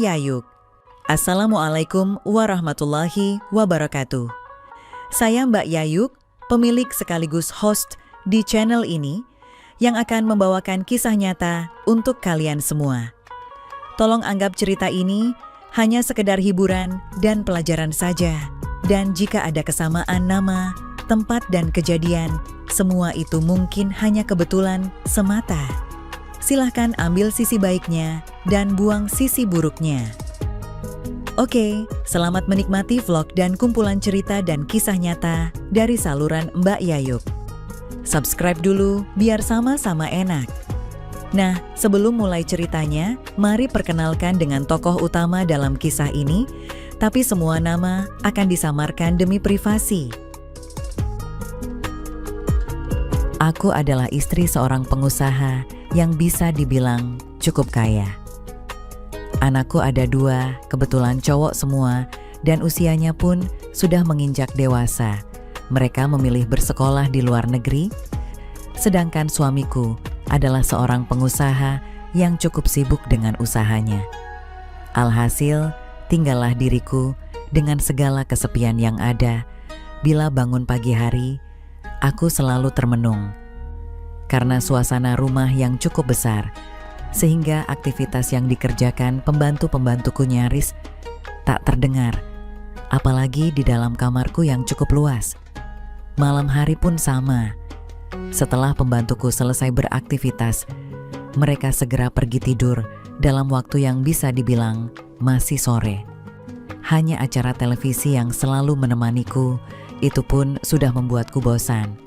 Yayuk. Assalamualaikum warahmatullahi wabarakatuh. Saya Mbak Yayuk, pemilik sekaligus host di channel ini yang akan membawakan kisah nyata untuk kalian semua. Tolong anggap cerita ini hanya sekedar hiburan dan pelajaran saja. Dan jika ada kesamaan nama, tempat dan kejadian, semua itu mungkin hanya kebetulan semata. Silahkan ambil sisi baiknya dan buang sisi buruknya. Oke, selamat menikmati vlog dan kumpulan cerita dan kisah nyata dari saluran Mbak Yayuk. Subscribe dulu biar sama-sama enak. Nah, sebelum mulai ceritanya, mari perkenalkan dengan tokoh utama dalam kisah ini, tapi semua nama akan disamarkan demi privasi. Aku adalah istri seorang pengusaha yang bisa dibilang cukup kaya. Anakku ada 2, kebetulan cowok semua, dan usianya pun sudah menginjak dewasa. Mereka memilih bersekolah di luar negeri, sedangkan suamiku adalah seorang pengusaha yang cukup sibuk dengan usahanya. Alhasil, tinggallah diriku dengan segala kesepian yang ada. Bila bangun pagi hari, aku selalu termenung. Karena suasana rumah yang cukup besar, sehingga aktivitas yang dikerjakan pembantu-pembantuku nyaris tak terdengar, apalagi di dalam kamarku yang cukup luas. Malam hari pun sama. Setelah pembantuku selesai beraktivitas, mereka segera pergi tidur dalam waktu yang bisa dibilang masih sore. Hanya acara televisi yang selalu menemaniku, itu pun sudah membuatku bosan.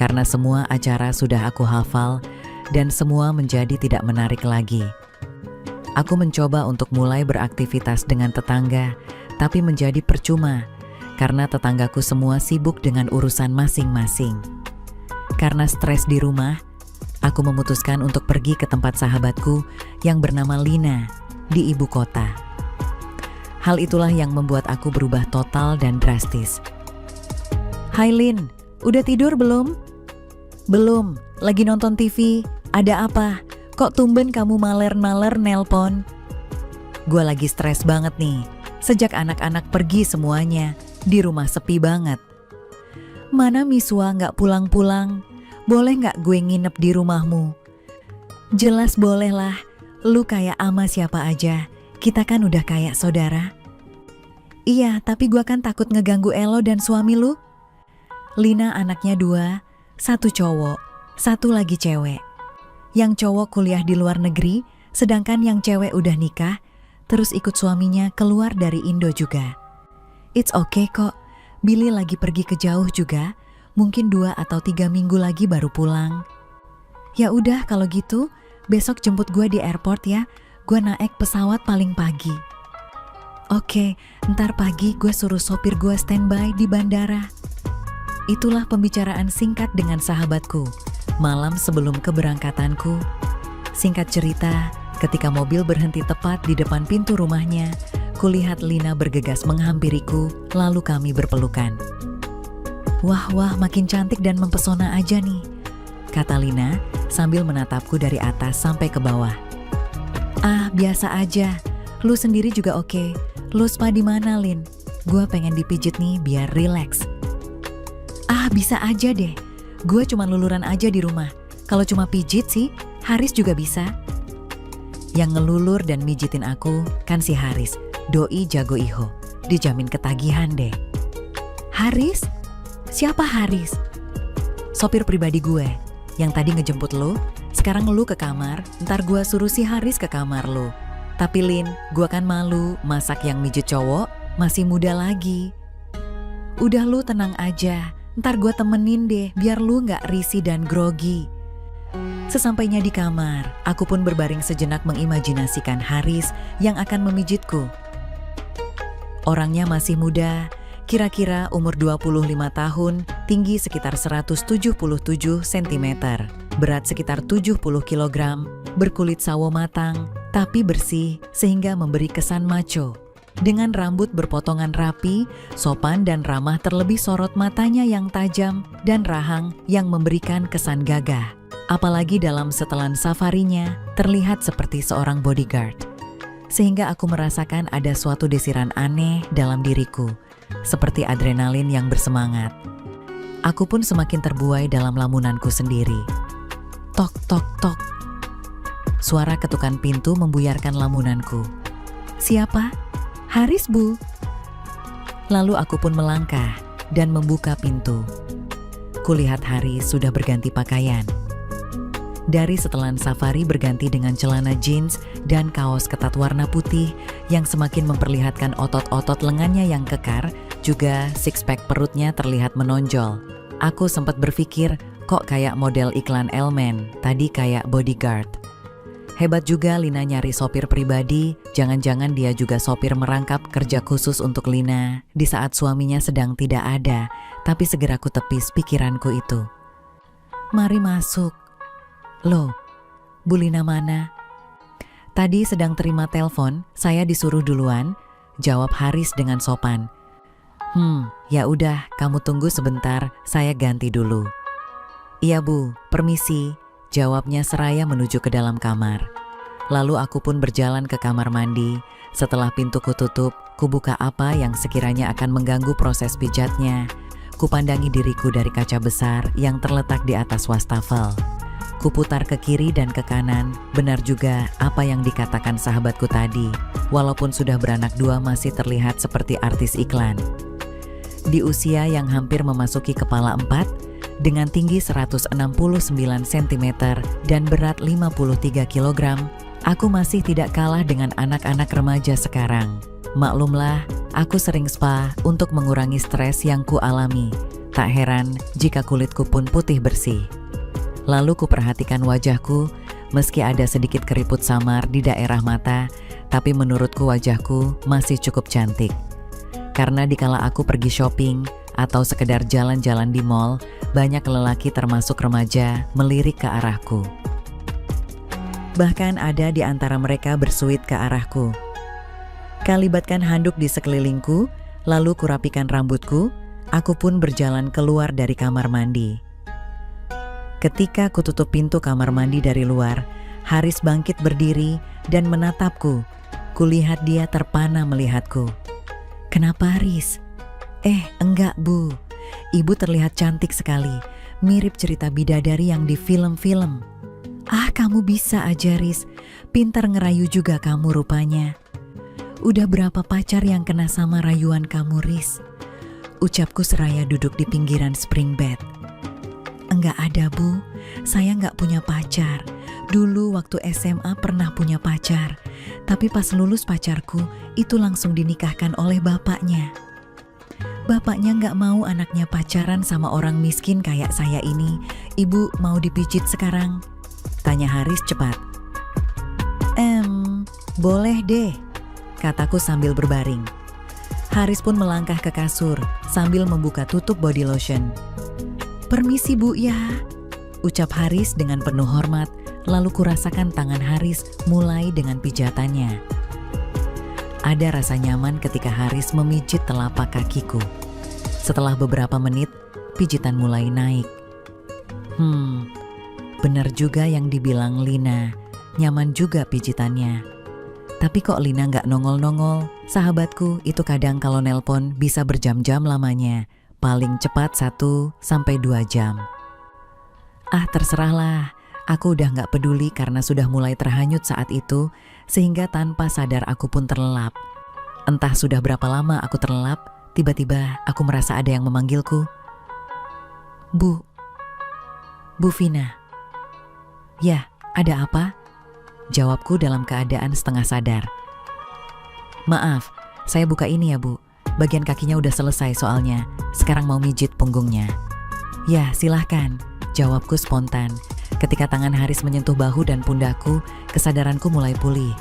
Karena semua acara sudah aku hafal dan semua menjadi tidak menarik lagi. Aku mencoba untuk mulai beraktivitas dengan tetangga, tapi menjadi percuma karena tetanggaku semua sibuk dengan urusan masing-masing. Karena stres di rumah, aku memutuskan untuk pergi ke tempat sahabatku yang bernama Lina di ibu kota. Hal itulah yang membuat aku berubah total dan drastis. "Hai Lin, udah tidur belum?" "Belum, lagi nonton TV. Ada apa? Kok tumben kamu maler-maler nelpon?" "Gua lagi stres banget nih. Sejak anak-anak pergi semuanya, di rumah sepi banget." "Mana Miswa nggak pulang-pulang? Boleh nggak gue nginep di rumahmu?" "Jelas boleh lah. Lu kayak ama siapa aja. Kita kan udah kayak saudara." "Iya, tapi gua kan takut ngeganggu Elo dan suami lu." Lina anaknya 2, 1 cowok, 1 lagi cewek. Yang cowok kuliah di luar negeri, sedangkan yang cewek udah nikah, terus ikut suaminya keluar dari Indo juga. It's okay kok, Billy lagi pergi ke jauh juga, mungkin 2 atau 3 minggu lagi baru pulang. "Ya udah kalau gitu, besok jemput gue di airport ya, gue naik pesawat paling pagi." "Oke, ntar pagi gue suruh sopir gue standby di bandara." Itulah pembicaraan singkat dengan sahabatku malam sebelum keberangkatanku. Singkat cerita, ketika mobil berhenti tepat di depan pintu rumahnya, kulihat Lina bergegas menghampiriku, lalu kami berpelukan. Wah, makin cantik dan mempesona aja nih," kata Lina sambil menatapku dari atas sampai ke bawah. "Ah, biasa aja. Lu sendiri juga oke. Lu spa di mana, Lin? Gua pengen dipijit nih biar rileks." "Ah, bisa aja deh. Gue cuma luluran aja di rumah. Kalau cuma pijit sih, Haris juga bisa." Yang ngelulur dan mijitin aku kan si Haris, doi jago iho. Dijamin ketagihan deh. "Haris? Siapa Haris?" "Sopir pribadi gue, yang tadi ngejemput lo. Sekarang lo ke kamar, ntar gue suruh si Haris ke kamar lo. Tapi Lin, gue kan malu masak yang mijit cowok, masih muda lagi." "Udah lo tenang aja. Ntar gue temenin deh biar lu gak risih dan grogi." Sesampainya di kamar, aku pun berbaring sejenak mengimajinasikan Haris yang akan memijitku. Orangnya masih muda, kira-kira umur 25 tahun, tinggi sekitar 177 cm, berat sekitar 70 kg, berkulit sawo matang, tapi bersih sehingga memberi kesan macho. Dengan rambut berpotongan rapi, sopan dan ramah, terlebih sorot matanya yang tajam dan rahang yang memberikan kesan gagah. Apalagi dalam setelan safarinya, terlihat seperti seorang bodyguard. sehingga aku merasakan ada suatu desiran aneh dalam diriku, seperti adrenalin yang bersemangat. Aku pun semakin terbuai dalam lamunanku sendiri. Tok, tok, tok. Suara ketukan pintu membuyarkan lamunanku. Siapa? Haris, Bu. Lalu aku pun melangkah dan membuka pintu. Kulihat Haris sudah berganti pakaian. Dari setelan safari berganti dengan celana jeans dan kaos ketat warna putih yang semakin memperlihatkan otot-otot lengannya yang kekar, juga six-pack perutnya terlihat menonjol. Aku sempat berpikir, kok kayak model iklan Elmen, tadi kayak bodyguard. Hebat juga Lina nyari sopir pribadi, jangan-jangan dia juga sopir merangkap kerja khusus untuk Lina di saat suaminya sedang tidak ada, tapi segera ku tepis pikiranku itu. Mari masuk. Loh, Bu Lina mana? Tadi sedang terima telepon, saya disuruh duluan, jawab Haris dengan sopan. Ya udah, kamu tunggu sebentar, saya ganti dulu. Iya Bu, permisi, jawabnya seraya menuju ke dalam kamar. Lalu aku pun berjalan ke kamar mandi. Setelah pintuku tutup, kubuka apa yang sekiranya akan mengganggu proses pijatnya. Kupandangi diriku dari kaca besar yang terletak di atas wastafel. Kuputar ke kiri dan ke kanan, benar juga apa yang dikatakan sahabatku tadi. Walaupun sudah beranak dua masih terlihat seperti artis iklan. Di usia yang hampir memasuki kepala 4, dengan tinggi 169 cm dan berat 53 kg, aku masih tidak kalah dengan anak-anak remaja sekarang. Maklumlah, aku sering spa untuk mengurangi stres yang ku alami. Tak heran jika kulitku pun putih bersih. Lalu ku perhatikan wajahku, meski ada sedikit keriput samar di daerah mata, tapi menurutku wajahku masih cukup cantik. Karena dikala aku pergi shopping atau sekedar jalan-jalan di mall, banyak lelaki termasuk remaja melirik ke arahku. Bahkan ada di antara mereka bersuit ke arahku. Kalibatkan handuk di sekelilingku, lalu kurapikan rambutku, aku pun berjalan keluar dari kamar mandi. Ketika kututup pintu kamar mandi dari luar, Haris bangkit berdiri dan menatapku. Kulihat dia terpana melihatku. Kenapa Haris? Enggak Bu. Ibu terlihat cantik sekali, mirip cerita bidadari yang di film-film. Ah, kamu bisa aja Riz, pintar ngerayu juga kamu rupanya. Udah berapa pacar yang kena sama rayuan kamu Riz? Ucapku seraya duduk di pinggiran spring bed. Enggak ada Bu, saya enggak punya pacar. Dulu waktu SMA pernah punya pacar, tapi pas lulus pacarku itu langsung dinikahkan oleh bapaknya. Bapaknya enggak mau anaknya pacaran sama orang miskin kayak saya ini. Ibu mau dipijit sekarang? Tanya Haris cepat. Boleh deh, kataku sambil berbaring. Haris pun melangkah ke kasur sambil membuka tutup body lotion. Permisi Bu ya, ucap Haris dengan penuh hormat, lalu kurasakan tangan Haris mulai dengan pijatannya. Ada rasa nyaman ketika Haris memijit telapak kakiku. Setelah beberapa menit, pijitan mulai naik. Benar juga yang dibilang Lina, nyaman juga pijitannya. Tapi kok Lina nggak nongol-nongol? Sahabatku itu kadang kalau nelpon bisa berjam-jam lamanya. Paling cepat 1 sampai 2 jam. Ah terserahlah, aku udah gak peduli karena sudah mulai terhanyut saat itu, sehingga tanpa sadar aku pun terlelap. Entah sudah berapa lama aku terlelap, tiba-tiba aku merasa ada yang memanggilku. Bu Vina. Ya, ada apa? Jawabku dalam keadaan setengah sadar. Maaf, saya buka ini ya Bu. Bagian kakinya udah selesai soalnya, sekarang mau mijit punggungnya. Ya silahkan, jawabku spontan. Ketika tangan Haris menyentuh bahu dan pundakku, kesadaranku mulai pulih.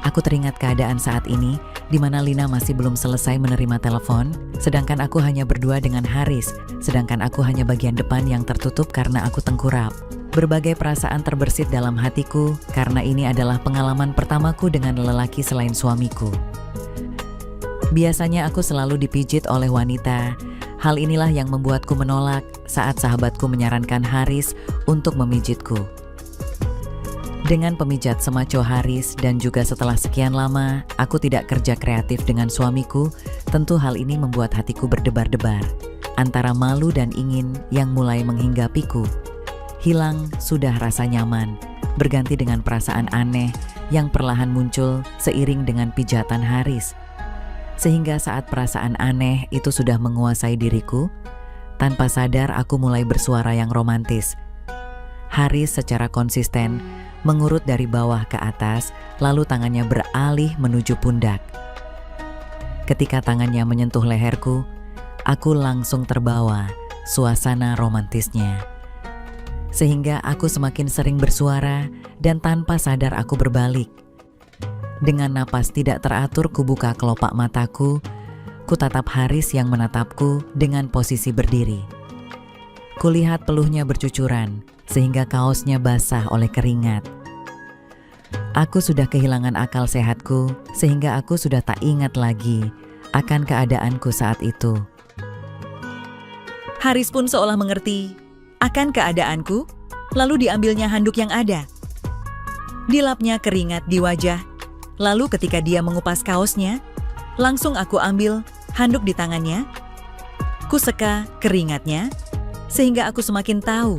Aku teringat keadaan saat ini, di mana Lina masih belum selesai menerima telepon, sedangkan aku hanya berdua dengan Haris, sedangkan aku hanya bagian depan yang tertutup karena aku tengkurap. Berbagai perasaan terbersit dalam hatiku, karena ini adalah pengalaman pertamaku dengan lelaki selain suamiku. Biasanya aku selalu dipijit oleh wanita. Hal inilah yang membuatku menolak saat sahabatku menyarankan Haris untuk memijitku. Dengan pemijat semaco Haris dan juga setelah sekian lama aku tidak kerja kreatif dengan suamiku, tentu hal ini membuat hatiku berdebar-debar. Antara malu dan ingin yang mulai menghinggapiku. Hilang sudah rasa nyaman, berganti dengan perasaan aneh yang perlahan muncul seiring dengan pijatan Haris. Sehingga saat perasaan aneh itu sudah menguasai diriku, tanpa sadar aku mulai bersuara yang romantis. Haris secara konsisten mengurut dari bawah ke atas, lalu tangannya beralih menuju pundak. Ketika tangannya menyentuh leherku, aku langsung terbawa suasana romantisnya. Sehingga aku semakin sering bersuara dan tanpa sadar aku berbalik. Dengan napas tidak teratur kubuka kelopak mataku, kutatap Haris yang menatapku dengan posisi berdiri. Kulihat peluhnya bercucuran, sehingga kaosnya basah oleh keringat. Aku sudah kehilangan akal sehatku, sehingga aku sudah tak ingat lagi akan keadaanku saat itu. Haris pun seolah mengerti akan keadaanku, lalu diambilnya handuk yang ada. Dilapnya keringat di wajah, lalu ketika dia mengupas kaosnya, langsung aku ambil handuk di tangannya. Kuseka keringatnya, sehingga aku semakin tahu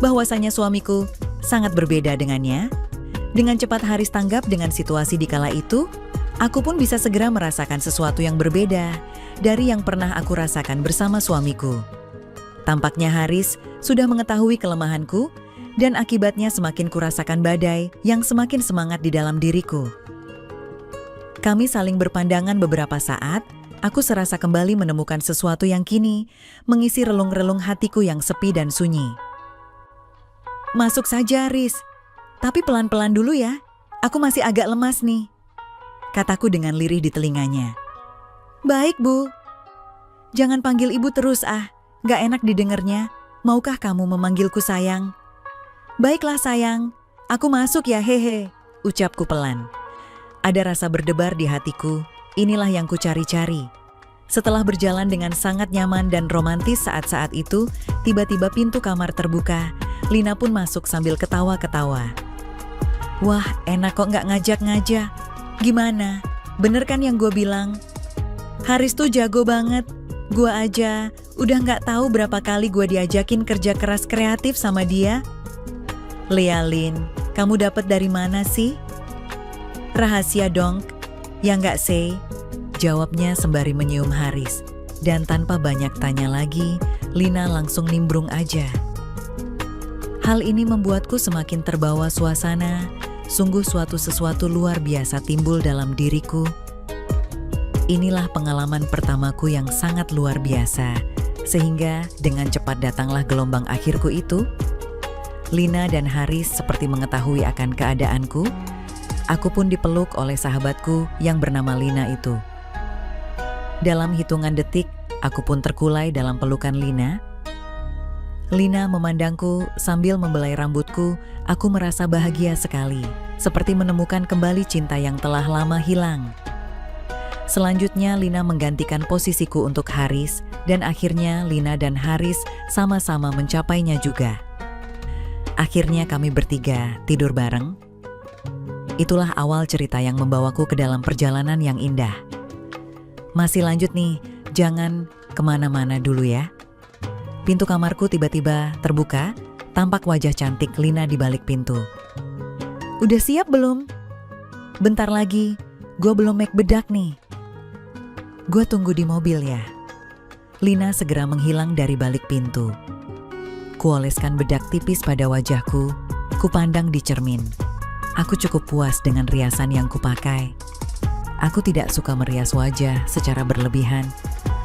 bahwasanya suamiku sangat berbeda dengannya. Dengan cepat Haris tanggap dengan situasi di kala itu, aku pun bisa segera merasakan sesuatu yang berbeda dari yang pernah aku rasakan bersama suamiku. Tampaknya Haris sudah mengetahui kelemahanku dan akibatnya semakin kurasakan badai yang semakin semangat di dalam diriku. Kami saling berpandangan beberapa saat, aku serasa kembali menemukan sesuatu yang kini mengisi relung-relung hatiku yang sepi dan sunyi. Masuk saja, Haris. Tapi pelan-pelan dulu ya, aku masih agak lemas nih, kataku dengan lirih di telinganya. Baik, Bu. Jangan panggil ibu terus gak enak didengarnya. Maukah kamu memanggilku sayang? Baiklah sayang, aku masuk ya hehe, ucapku pelan. Ada rasa berdebar di hatiku, inilah yang ku cari-cari. Setelah berjalan dengan sangat nyaman dan romantis saat-saat itu, tiba-tiba pintu kamar terbuka, Lina pun masuk sambil ketawa-ketawa. Wah, enak kok gak ngajak-ngajak. Gimana? Bener kan yang gue bilang? Haris tuh jago banget. Gue aja udah gak tahu berapa kali gue diajakin kerja keras kreatif sama dia. Lealin, kamu dapat dari mana sih? Rahasia dong, ya gak say? Jawabnya sembari menyium Haris. Dan tanpa banyak tanya lagi, Lina langsung nimbrung aja. Hal ini membuatku semakin terbawa suasana. Sungguh sesuatu luar biasa timbul dalam diriku. Inilah pengalaman pertamaku yang sangat luar biasa, sehingga dengan cepat datanglah gelombang akhirku itu. Lina dan Haris seperti mengetahui akan keadaanku. Aku pun dipeluk oleh sahabatku yang bernama Lina itu. Dalam hitungan detik, aku pun terkulai dalam pelukan Lina. Lina memandangku sambil membelai rambutku. Aku merasa bahagia sekali, seperti menemukan kembali cinta yang telah lama hilang. Selanjutnya Lina menggantikan posisiku untuk Haris, dan akhirnya Lina dan Haris sama-sama mencapainya juga. Akhirnya kami bertiga tidur bareng. Itulah awal cerita yang membawaku ke dalam perjalanan yang indah. Masih lanjut nih, jangan kemana-mana dulu ya. Pintu kamarku tiba-tiba terbuka, tampak wajah cantik Lina di balik pintu. Udah siap belum? Bentar lagi, gue belum make bedak nih. Gue tunggu di mobil ya. Lina segera menghilang dari balik pintu. Kuoleskan bedak tipis pada wajahku, kupandang di cermin. Aku cukup puas dengan riasan yang kupakai. Aku tidak suka merias wajah secara berlebihan,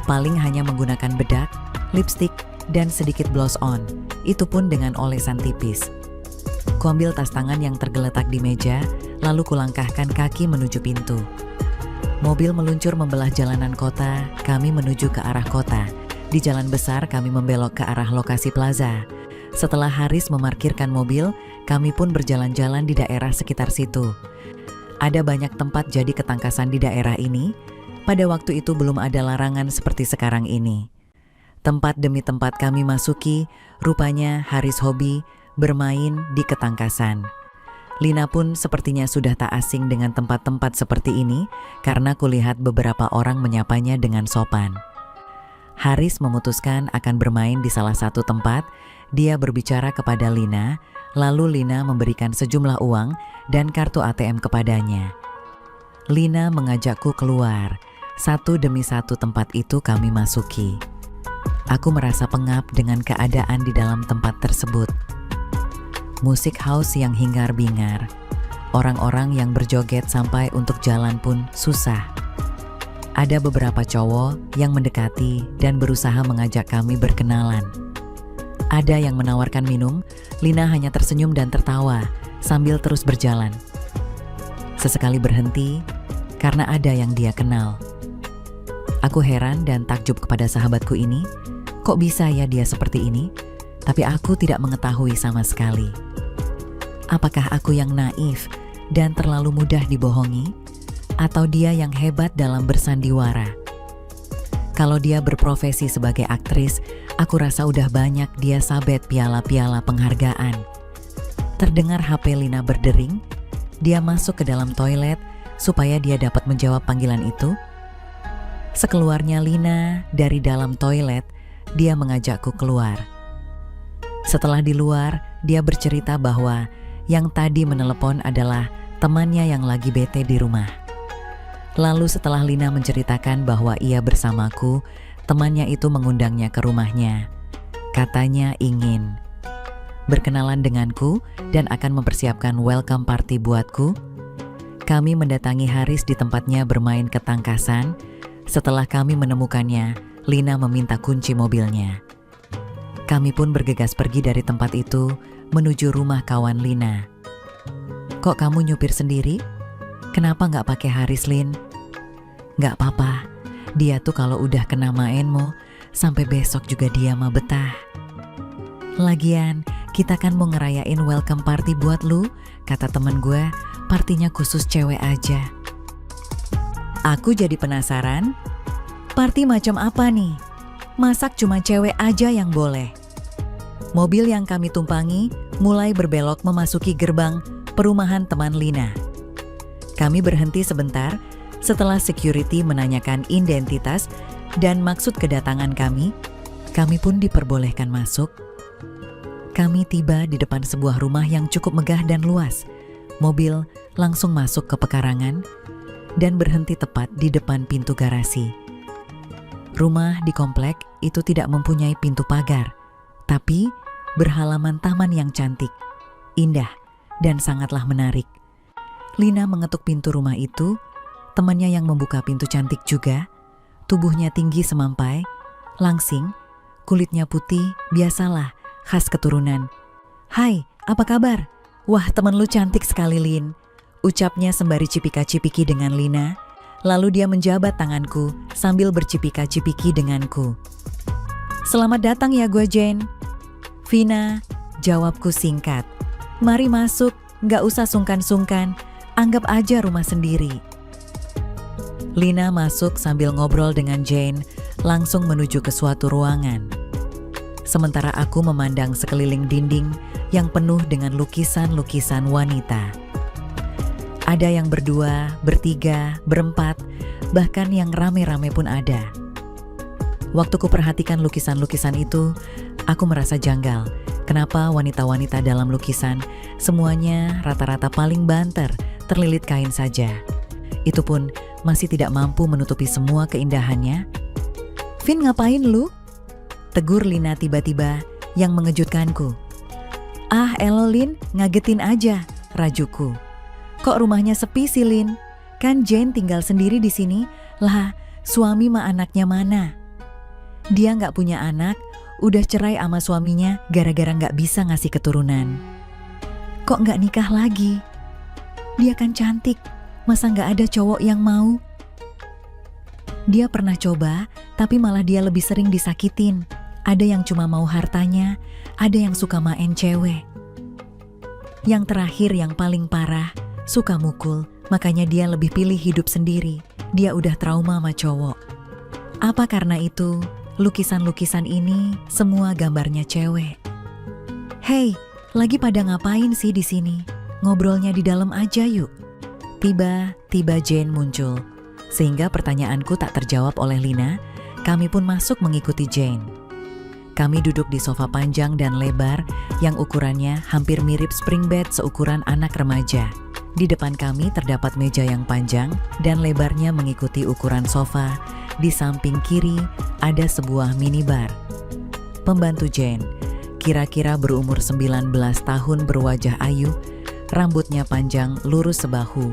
paling hanya menggunakan bedak, lipstik, dan sedikit blush on, itu pun dengan olesan tipis. Kuambil tas tangan yang tergeletak di meja, lalu kulangkahkan kaki menuju pintu. Mobil meluncur membelah jalanan kota, kami menuju ke arah kota. Di jalan besar kami membelok ke arah lokasi plaza. Setelah Haris memarkirkan mobil, kami pun berjalan-jalan di daerah sekitar situ. Ada banyak tempat jadi ketangkasan di daerah ini. Pada waktu itu belum ada larangan seperti sekarang ini. Tempat demi tempat kami masuki, rupanya Haris hobi bermain di ketangkasan. Lina pun sepertinya sudah tak asing dengan tempat-tempat seperti ini karena kulihat beberapa orang menyapanya dengan sopan. Haris memutuskan akan bermain di salah satu tempat. Dia berbicara kepada Lina, lalu Lina memberikan sejumlah uang dan kartu ATM kepadanya. Lina mengajakku keluar. Satu demi satu tempat itu kami masuki. Aku merasa pengap dengan keadaan di dalam tempat tersebut. Musik house yang hingar-bingar. Orang-orang yang berjoget sampai untuk jalan pun susah. Ada beberapa cowok yang mendekati dan berusaha mengajak kami berkenalan. Ada yang menawarkan minum. Lina hanya tersenyum dan tertawa sambil terus berjalan. Sesekali berhenti karena ada yang dia kenal. Aku heran dan takjub kepada sahabatku ini. Kok bisa ya dia seperti ini? Tapi aku tidak mengetahui sama sekali. Apakah aku yang naif dan terlalu mudah dibohongi? Atau dia yang hebat dalam bersandiwara? Kalau dia berprofesi sebagai aktris, aku rasa udah banyak dia sabet piala-piala penghargaan. Terdengar HP Lina berdering. Dia masuk ke dalam toilet supaya dia dapat menjawab panggilan itu. Sekeluarnya Lina dari dalam toilet, dia mengajakku keluar. Setelah di luar, dia bercerita bahwa yang tadi menelepon adalah temannya yang lagi bete di rumah. Lalu setelah Lina menceritakan bahwa ia bersamaku, temannya itu mengundangnya ke rumahnya. Katanya ingin berkenalan denganku dan akan mempersiapkan welcome party buatku. Kami mendatangi Haris di tempatnya bermain ketangkasan. Setelah kami menemukannya, Lina meminta kunci mobilnya. Kami pun bergegas pergi dari tempat itu menuju rumah kawan Lina. Kok kamu nyupir sendiri? Kenapa nggak pakai Haris, Lin? Nggak apa-apa, dia tuh kalau udah kena mainmu, sampai besok juga dia mah betah. Lagian, kita kan mau ngerayain welcome party buat lu, kata temen gue, partinya khusus cewek aja. Aku jadi penasaran, party macam apa nih? Masak cuma cewek aja yang boleh. Mobil yang kami tumpangi mulai berbelok memasuki gerbang perumahan teman Lina. Kami berhenti sebentar setelah security menanyakan identitas dan maksud kedatangan kami. Kami pun diperbolehkan masuk. Kami tiba di depan sebuah rumah yang cukup megah dan luas. Mobil langsung masuk ke pekarangan dan berhenti tepat di depan pintu garasi. Rumah di komplek itu tidak mempunyai pintu pagar, tapi berhalaman taman yang cantik, indah, dan sangatlah menarik. Lina mengetuk pintu rumah itu, temannya yang membuka pintu cantik juga, tubuhnya tinggi semampai, langsing, kulitnya putih, biasalah, khas keturunan. Hai, apa kabar? Wah, temen lu cantik sekali, Lin. Ucapnya sembari cipika-cipiki dengan Lina. Lalu dia menjabat tanganku sambil bercipika-cipiki denganku. Selamat datang ya gue Jane. Vina, jawabku singkat. Mari masuk, gak usah sungkan-sungkan. Anggap aja rumah sendiri. Lina masuk sambil ngobrol dengan Jane, langsung menuju ke suatu ruangan. Sementara aku memandang sekeliling dinding yang penuh dengan lukisan-lukisan wanita. Ada yang berdua, bertiga, berempat, bahkan yang rame-rame pun ada. Waktu ku perhatikan lukisan-lukisan itu, aku merasa janggal. Kenapa wanita-wanita dalam lukisan semuanya rata-rata paling banter, terlilit kain saja. Itu pun masih tidak mampu menutupi semua keindahannya. Vin, ngapain lu? Tegur Lina tiba-tiba yang mengejutkanku. Ah, elo Lin, ngagetin aja, rajuku. Kok rumahnya sepi sih, Lin? Kan Jane tinggal sendiri di sini. Lah, suami mah anaknya mana? Dia nggak punya anak, udah cerai sama suaminya gara-gara nggak bisa ngasih keturunan. Kok nggak nikah lagi? Dia kan cantik, masa nggak ada cowok yang mau? Dia pernah coba, tapi malah dia lebih sering disakitin. Ada yang cuma mau hartanya, ada yang suka main cewek. Yang terakhir yang paling parah, suka mukul, makanya dia lebih pilih hidup sendiri. Dia udah trauma sama cowok. Apa karena itu, lukisan-lukisan ini semua gambarnya cewek. Hei, lagi pada ngapain sih di sini? Ngobrolnya di dalam aja yuk. Tiba-tiba Jane muncul. Sehingga pertanyaanku tak terjawab oleh Lina, kami pun masuk mengikuti Jane. Kami duduk di sofa panjang dan lebar yang ukurannya hampir mirip spring bed seukuran anak remaja. Di depan kami terdapat meja yang panjang dan lebarnya mengikuti ukuran sofa. Di samping kiri ada sebuah minibar. Pembantu Jane, kira-kira berumur 19 tahun, berwajah ayu, rambutnya panjang lurus sebahu,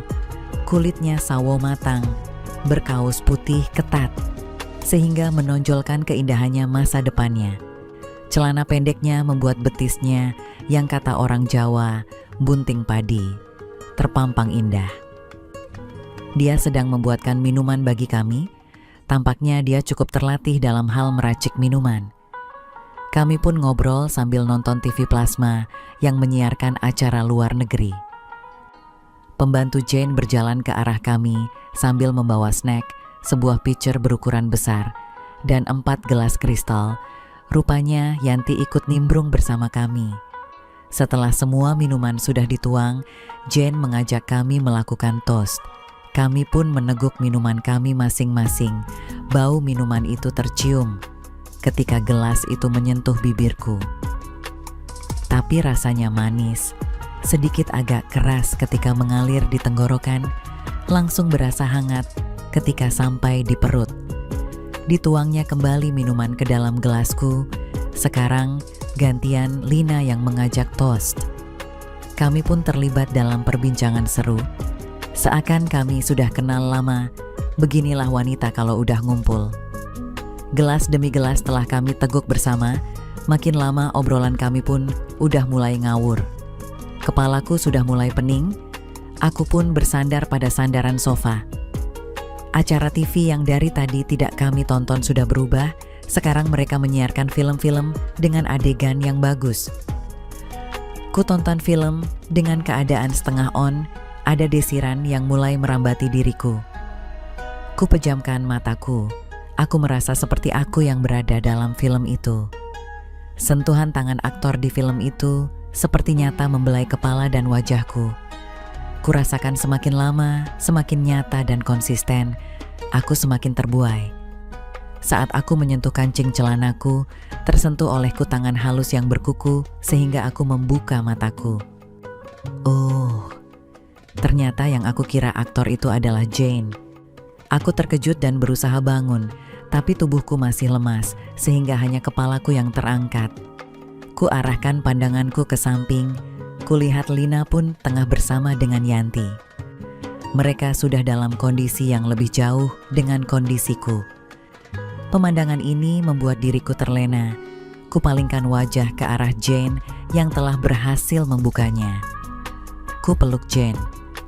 kulitnya sawo matang, berkaus putih ketat, sehingga menonjolkan keindahannya masa depannya. Celana pendeknya membuat betisnya, yang kata orang Jawa, bunting padi, terpampang indah. Dia sedang membuatkan minuman bagi kami. Tampaknya dia cukup terlatih dalam hal meracik minuman. Kami pun ngobrol sambil nonton TV plasma yang menyiarkan acara luar negeri. Pembantu Jane berjalan ke arah kami sambil membawa snack, sebuah pitcher berukuran besar, dan 4 gelas kristal. Rupanya Yanti ikut nimbrung bersama kami. Setelah semua minuman sudah dituang, Jane mengajak kami melakukan toast. Kami pun meneguk minuman kami masing-masing. Bau minuman itu tercium ketika gelas itu menyentuh bibirku. Tapi rasanya manis, sedikit agak keras ketika mengalir di tenggorokan, langsung berasa hangat ketika sampai di perut. Dituangnya kembali minuman ke dalam gelasku. Sekarang gantian Lina yang mengajak toast. Kami pun terlibat dalam perbincangan seru. Seakan kami sudah kenal lama. Beginilah wanita kalau udah ngumpul. Gelas demi gelas telah kami teguk bersama. Makin lama obrolan kami pun udah mulai ngawur. Kepalaku sudah mulai pening. Aku pun bersandar pada sandaran sofa. Acara TV yang dari tadi tidak kami tonton sudah berubah. Sekarang mereka menyiarkan film-film dengan adegan yang bagus. Ku tonton film dengan keadaan setengah on. Ada desiran yang mulai merambati diriku. Ku pejamkan mataku. Aku merasa seperti aku yang berada dalam film itu. Sentuhan tangan aktor di film itu seperti nyata membelai kepala dan wajahku. Kurasakan semakin lama, semakin nyata dan konsisten, aku semakin terbuai. Saat aku menyentuh kancing celanaku, tersentuh olehku tangan halus yang berkuku sehingga aku membuka mataku. Oh, ternyata yang aku kira aktor itu adalah Jane. Aku terkejut dan berusaha bangun, tapi tubuhku masih lemas sehingga hanya kepalaku yang terangkat. Ku arahkan pandanganku ke samping. Kulihat Lina pun tengah bersama dengan Yanti. Mereka sudah dalam kondisi yang lebih jauh dengan kondisiku. Pemandangan ini membuat diriku terlena. Kupalingkan wajah ke arah Jane yang telah berhasil membukanya. Ku peluk Jane.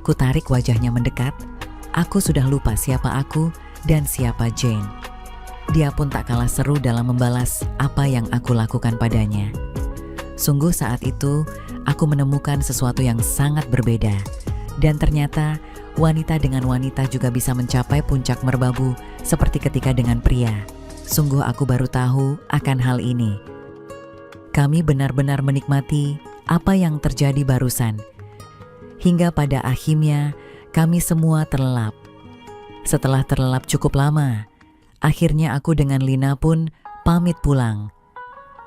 Ku tarik wajahnya mendekat. Aku sudah lupa siapa aku dan siapa Jane. Dia pun tak kalah seru dalam membalas apa yang aku lakukan padanya. Sungguh saat itu, aku menemukan sesuatu yang sangat berbeda. Dan ternyata, wanita dengan wanita juga bisa mencapai puncak merbabu seperti ketika dengan pria. Sungguh aku baru tahu akan hal ini. Kami benar-benar menikmati apa yang terjadi barusan. Hingga pada akhirnya, kami semua terlelap. Setelah terlelap cukup lama, akhirnya aku dengan Lina pun pamit pulang.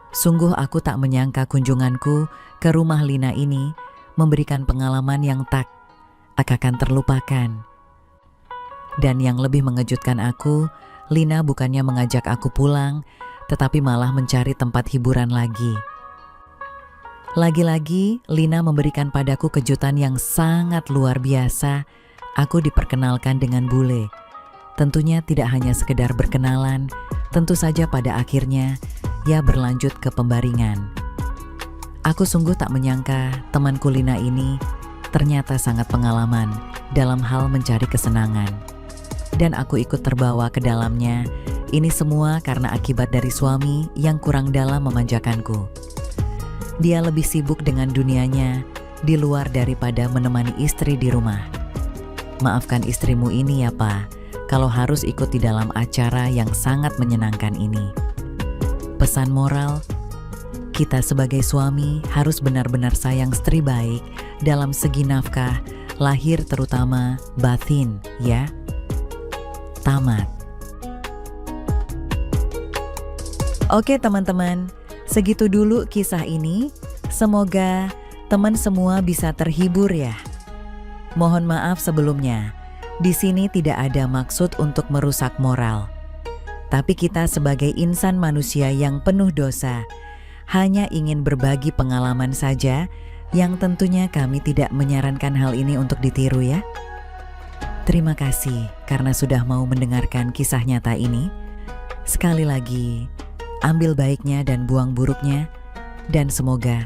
Sungguh aku tak menyangka kunjunganku ke rumah Lina ini memberikan pengalaman yang tak akan terlupakan. Dan yang lebih mengejutkan aku, Lina bukannya mengajak aku pulang, tetapi malah mencari tempat hiburan lagi. Lagi-lagi, Lina memberikan padaku kejutan yang sangat luar biasa. Aku diperkenalkan dengan bule. Tentunya tidak hanya sekedar berkenalan, tentu saja pada akhirnya ia berlanjut ke pembaringan. Aku sungguh tak menyangka temanku Lina ini ternyata sangat pengalaman dalam hal mencari kesenangan. Dan aku ikut terbawa ke dalamnya. Ini semua karena akibat dari suami yang kurang dalam memanjakanku. Dia lebih sibuk dengan dunianya di luar daripada menemani istri di rumah. Maafkan istrimu ini ya Pak, kalau harus ikut di dalam acara yang sangat menyenangkan ini. Pesan moral, kita sebagai suami harus benar-benar sayang istri baik dalam segi nafkah, lahir terutama batin, ya. Tamat. Oke teman-teman, segitu dulu kisah ini. Semoga teman semua bisa terhibur ya. Mohon maaf sebelumnya. Di sini tidak ada maksud untuk merusak moral. Tapi kita sebagai insan manusia yang penuh dosa, hanya ingin berbagi pengalaman saja, yang tentunya kami tidak menyarankan hal ini untuk ditiru ya. Terima kasih karena sudah mau mendengarkan kisah nyata ini. Sekali lagi, ambil baiknya dan buang buruknya, dan semoga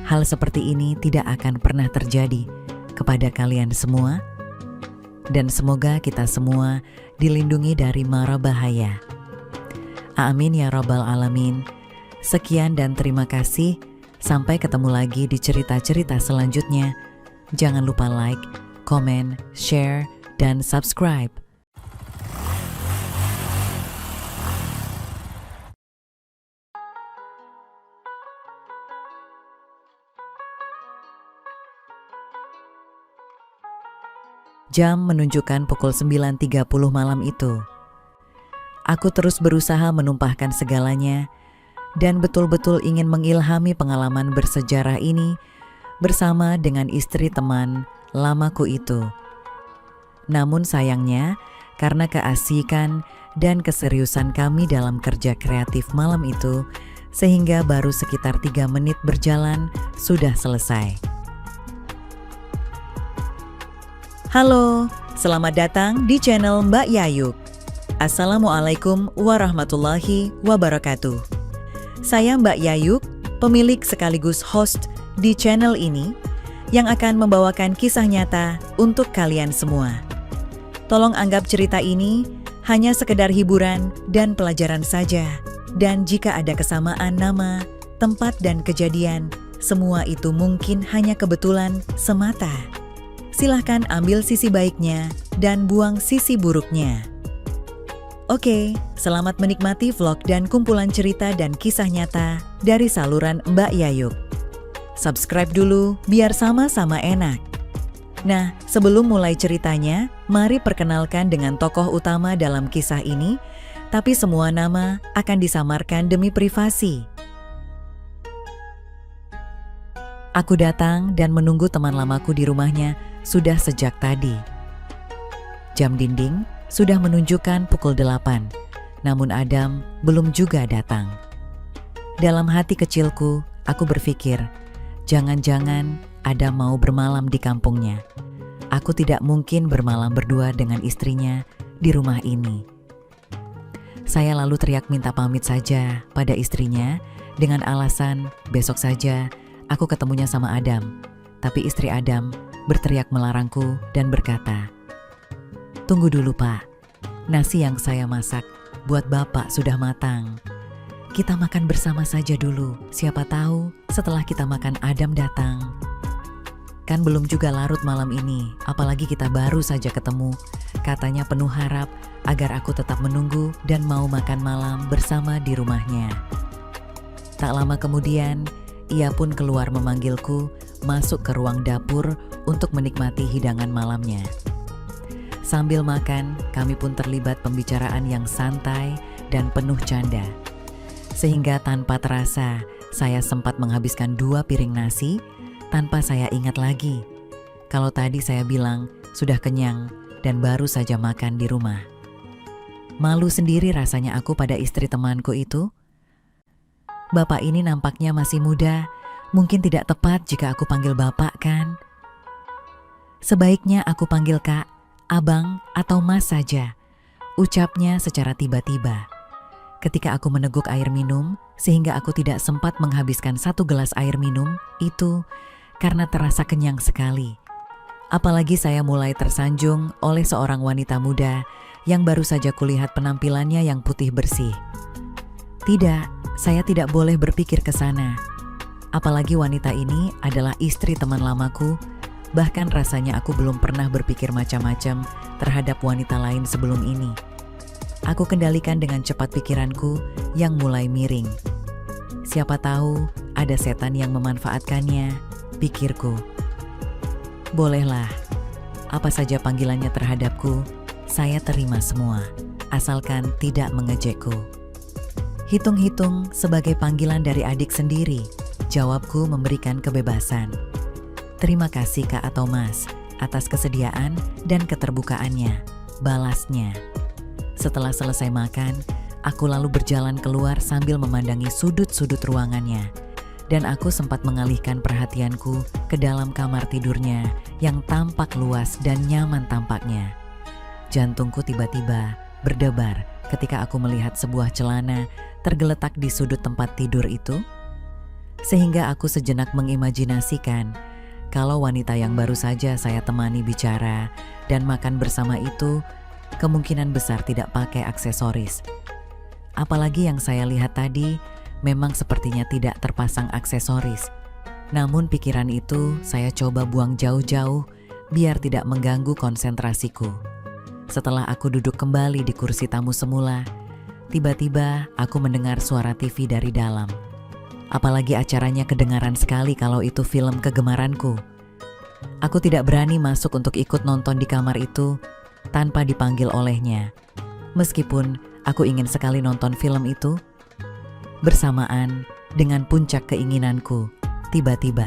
hal seperti ini tidak akan pernah terjadi kepada kalian semua, dan semoga kita semua dilindungi dari mara bahaya. Amin ya rabbal alamin. Sekian dan terima kasih. Sampai ketemu lagi di cerita-cerita selanjutnya. Jangan lupa like, komen, share, dan subscribe. Jam menunjukkan pukul 9.30 malam itu. Aku terus berusaha menumpahkan segalanya dan betul-betul ingin mengilhami pengalaman bersejarah ini bersama dengan istri teman lamaku itu. Namun sayangnya, karena keasikan dan keseriusan kami dalam kerja kreatif malam itu, sehingga baru sekitar 3 menit berjalan sudah selesai. Halo, selamat datang di channel Mbak Yayuk. Assalamualaikum warahmatullahi wabarakatuh. Saya Mbak Yayuk, pemilik sekaligus host di channel ini yang akan membawakan kisah nyata untuk kalian semua. Tolong anggap cerita ini hanya sekedar hiburan dan pelajaran saja. Dan jika ada kesamaan nama, tempat, dan kejadian, semua itu mungkin hanya kebetulan semata. Silahkan ambil sisi baiknya dan buang sisi buruknya. Oke, selamat menikmati vlog dan kumpulan cerita dan kisah nyata dari saluran Mbak Yayuk. Subscribe dulu biar sama-sama enak. Nah, sebelum mulai ceritanya, mari perkenalkan dengan tokoh utama dalam kisah ini, tapi semua nama akan disamarkan demi privasi. Aku datang dan menunggu teman lamaku di rumahnya sudah sejak tadi. Jam dinding sudah menunjukkan pukul 8, namun Adam belum juga datang. Dalam hati kecilku, aku berpikir, jangan-jangan Adam mau bermalam di kampungnya. Aku tidak mungkin bermalam berdua dengan istrinya di rumah ini. Saya lalu teriak minta pamit saja pada istrinya dengan alasan besok saja aku ketemunya sama Adam. Tapi istri Adam berteriak melarangku dan berkata, "Tunggu dulu Pak, nasi yang saya masak buat Bapak sudah matang. Kita makan bersama saja dulu, siapa tahu setelah kita makan Adam datang. Kan belum juga larut malam ini, apalagi kita baru saja ketemu." Katanya penuh harap agar aku tetap menunggu dan mau makan malam bersama di rumahnya. Tak lama kemudian, ia pun keluar memanggilku masuk ke ruang dapur untuk menikmati hidangan malamnya. Sambil makan, kami pun terlibat pembicaraan yang santai dan penuh canda. Sehingga tanpa terasa, saya sempat menghabiskan 2 piring nasi tanpa saya ingat lagi kalau tadi saya bilang sudah kenyang dan baru saja makan di rumah. Malu sendiri rasanya aku pada istri temanku itu. Bapak ini nampaknya masih muda, mungkin tidak tepat jika aku panggil Bapak kan? Sebaiknya aku panggil Kak, Abang, atau Mas saja, ucapnya secara tiba-tiba. Ketika aku meneguk air minum, sehingga aku tidak sempat menghabiskan 1 gelas air minum, itu karena terasa kenyang sekali. Apalagi saya mulai tersanjung oleh seorang wanita muda yang baru saja kulihat penampilannya yang putih bersih. Tidak, saya tidak boleh berpikir ke sana. Apalagi wanita ini adalah istri teman lamaku, bahkan rasanya aku belum pernah berpikir macam-macam terhadap wanita lain sebelum ini. Aku kendalikan dengan cepat pikiranku yang mulai miring. Siapa tahu ada setan yang memanfaatkannya, pikirku. bolehlah. Apa saja panggilannya terhadapku, saya terima semua, asalkan tidak mengejekku. Hitung-hitung sebagai panggilan dari adik sendiri, jawabku memberikan kebebasan. Terima kasih Kak atau Mas, atas kesediaan dan keterbukaannya, balasnya. Setelah selesai makan, aku lalu berjalan keluar sambil memandangi sudut-sudut ruangannya. Dan aku sempat mengalihkan perhatianku ke dalam kamar tidurnya yang tampak luas dan nyaman tampaknya. Jantungku tiba-tiba berdebar ketika aku melihat sebuah celana tergeletak di sudut tempat tidur itu. Sehingga aku sejenak mengimajinasikan kalau wanita yang baru saja saya temani bicara dan makan bersama itu kemungkinan besar tidak pakai aksesoris. Apalagi yang saya lihat tadi memang sepertinya tidak terpasang aksesoris. Namun pikiran itu saya coba buang jauh-jauh biar tidak mengganggu konsentrasiku. Setelah aku duduk kembali di kursi tamu semula, tiba-tiba aku mendengar suara TV dari dalam. Apalagi acaranya kedengaran sekali kalau itu film kegemaranku. Aku tidak berani masuk untuk ikut nonton di kamar itu tanpa dipanggil olehnya. Meskipun aku ingin sekali nonton film itu, bersamaan dengan puncak keinginanku, tiba-tiba,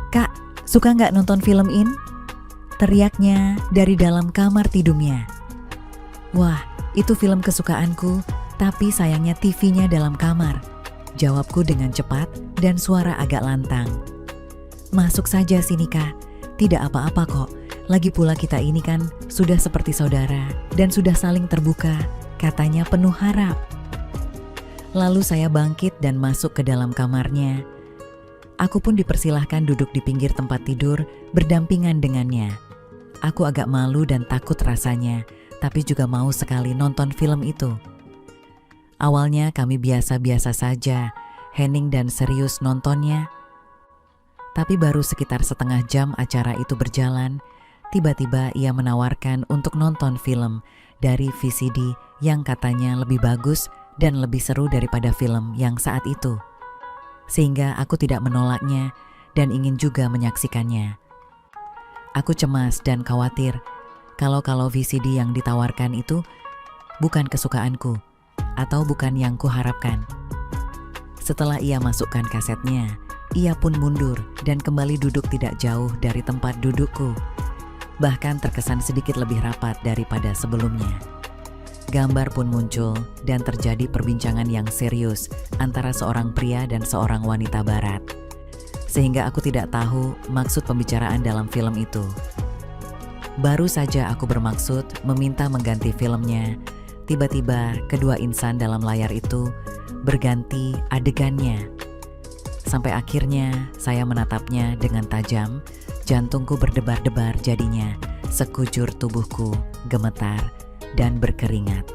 "Kak, suka nggak nonton film ini?" Teriaknya dari dalam kamar tidurnya. "Wah, itu film kesukaanku, tapi sayangnya TV-nya dalam kamar," jawabku dengan cepat dan suara agak lantang. "Masuk saja sini Kak, tidak apa-apa kok. Lagi pula kita ini kan sudah seperti saudara dan sudah saling terbuka," katanya penuh harap. Lalu saya bangkit dan masuk ke dalam kamarnya. Aku pun dipersilahkan duduk di pinggir tempat tidur berdampingan dengannya. Aku agak malu dan takut rasanya, tapi juga mau sekali nonton film itu. Awalnya kami biasa-biasa saja, hening dan serius nontonnya. Tapi baru sekitar setengah jam acara itu berjalan, tiba-tiba ia menawarkan untuk nonton film dari VCD yang katanya lebih bagus dan lebih seru daripada film yang saat itu. Sehingga aku tidak menolaknya dan ingin juga menyaksikannya. Aku cemas dan khawatir kalau VCD yang ditawarkan itu bukan kesukaanku atau bukan yang kuharapkan. Setelah ia masukkan kasetnya, ia pun mundur dan kembali duduk tidak jauh dari tempat dudukku. Bahkan terkesan sedikit lebih rapat daripada sebelumnya. Gambar pun muncul dan terjadi perbincangan yang serius antara seorang pria dan seorang wanita barat. Sehingga aku tidak tahu maksud pembicaraan dalam film itu. Baru saja aku bermaksud meminta mengganti filmnya, tiba-tiba kedua insan dalam layar itu berganti adegannya. Sampai akhirnya saya menatapnya dengan tajam, jantungku berdebar-debar jadinya, sekujur tubuhku gemetar dan berkeringat.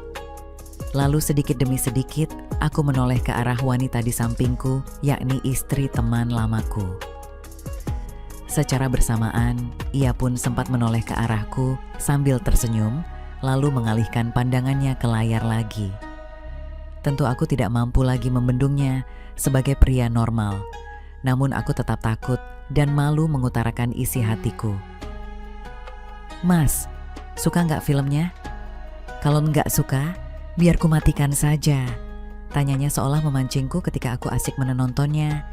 Lalu sedikit demi sedikit, aku menoleh ke arah wanita di sampingku, yakni istri teman lamaku. Secara bersamaan, ia pun sempat menoleh ke arahku sambil tersenyum, lalu mengalihkan pandangannya ke layar lagi. Tentu aku tidak mampu lagi membendungnya sebagai pria normal, namun aku tetap takut dan malu mengutarakan isi hatiku. "Mas, suka nggak filmnya? Kalau nggak suka, biar ku matikan saja," tanyanya seolah memancingku ketika aku asik menontonnya.